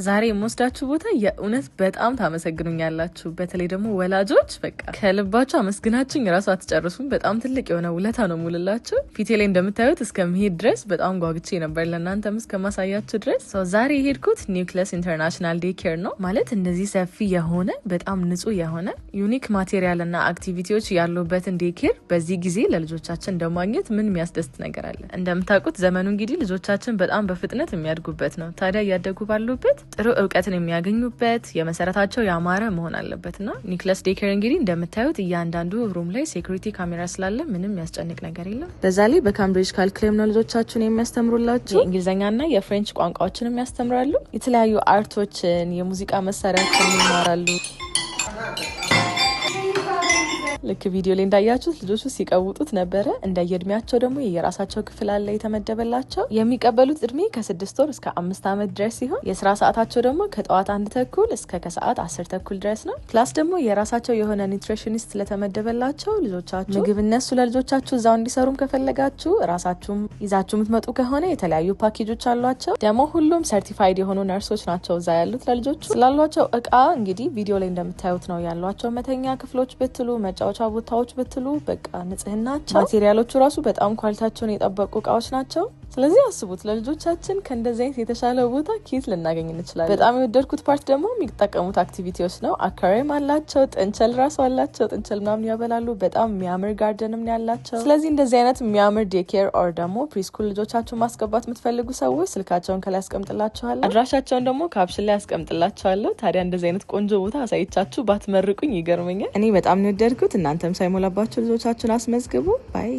ዛሬ የምወስዳችሁ ቦታ የእውነት በጣም ታመሰግኑኛላችሁ። በተለይ ደግሞ ወላጆች በቃ ከልባችሁ አመስግናችሁኝ ራሱ አትጨርሱም። በጣም ትልቅ የሆነ ውለታ ነው ሙሉላችሁ። ፊቴ ላይ እንደምታዩት እስከመሄድ ድረስ በጣም ጓጉቼ ነበር ለእናንተም እስከማሳያችሁ ድረስ። ዛሬ የሄድኩት ኒውክለስ ኢንተርናሽናል ዴይ ኬር ነው። ማለት እንደዚህ ሰፊ የሆነ በጣም ንጹህ የሆነ ዩኒክ ማቴሪያል እና አክቲቪቲዎች ያሉበትን ዴይ ኬር በዚህ ጊዜ ለልጆቻችን እንደማግኘት ምን የሚያስደስት ነገር አለ? እንደምታውቁት ዘመኑ እንግዲህ ልጆቻችን በጣም በፍጥነት የሚያድጉበት ነው። ታዲያ እያደጉ ባሉበት ጥሩ እውቀትን የሚያገኙበት የመሰረታቸው ያማረ መሆን አለበትና ኒውክለስ ዴይ ኬር እንግዲህ እንደምታዩት እያንዳንዱ ሩም ላይ ሴኩሪቲ ካሜራ ስላለ ምንም ያስጨንቅ ነገር የለም። በዛ ላይ በካምብሪጅ ካልኩለም ነው ልጆቻችሁን የሚያስተምሩላችሁ። የእንግሊዝኛና የፍሬንች ቋንቋዎችን ያስተምራሉ። የተለያዩ አርቶችን፣ የሙዚቃ መሳሪያዎችን ይማራሉ። ልክ ቪዲዮ ላይ እንዳያችሁት ልጆቹ ሲቀውጡት ነበረ። እንደየእድሜያቸው ደግሞ የራሳቸው ክፍል አለ የተመደበላቸው። የሚቀበሉት እድሜ ከ6 ወር እስከ 5 ዓመት ድረስ ሲሆን የስራ ሰዓታቸው ደግሞ ከጠዋት 1 ተኩል እስከ ከሰዓት 10 ተኩል ድረስ ነው። ፕላስ ደግሞ የራሳቸው የሆነ ኒውትሪሽኒስት ስለተመደበላቸው ልጆቻችሁ ምግብ እነሱ ለልጆቻችሁ እዛው እንዲሰሩም ከፈለጋችሁ ራሳችሁም ይዛችሁ የምትመጡ ከሆነ የተለያዩ ፓኬጆች አሏቸው። ደግሞ ሁሉም ሰርቲፋይድ የሆኑ ነርሶች ናቸው እዛ ያሉት ለልጆቹ። ስላሏቸው እቃ እንግዲህ ቪዲዮ ላይ እንደምታዩት ነው ያሏቸው። መተኛ ክፍሎች ብትሉ መጫወቻ ቦታዎች ብትሉ በቃ ንጽህናቸው ማቴሪያሎቹ ራሱ በጣም ኳሊቲያቸውን የጠበቁ እቃዎች ናቸው። ስለዚህ አስቡት ለልጆቻችን ከእንደዚህ አይነት የተሻለ ቦታ ኬት ልናገኝ እንችላለን። በጣም የወደድኩት ፓርት ደግሞ የሚጠቀሙት አክቲቪቲዎች ነው። አኳሪየም አላቸው፣ ጥንቸል ራሱ አላቸው። ጥንቸል ምናምን ያበላሉ። በጣም የሚያምር ጋርደንም ያላቸው። ስለዚህ እንደዚህ አይነት የሚያምር ዴይ ኬር ኦር ደግሞ ፕሪስኩል ልጆቻችሁን ማስገባት የምትፈልጉ ሰዎች ስልካቸውን ከላይ አስቀምጥላችኋለሁ፣ አድራሻቸውን ደግሞ ካፕሽን ላይ አስቀምጥላችኋለሁ። ታዲያ እንደዚህ አይነት ቆንጆ ቦታ አሳይቻችሁ ባትመርቁኝ ይገርመኛል። እኔ በጣም ነው የወደድኩት። እናንተም ሳይሞላባችሁ ልጆቻችሁን አስመዝግቡ። ባይ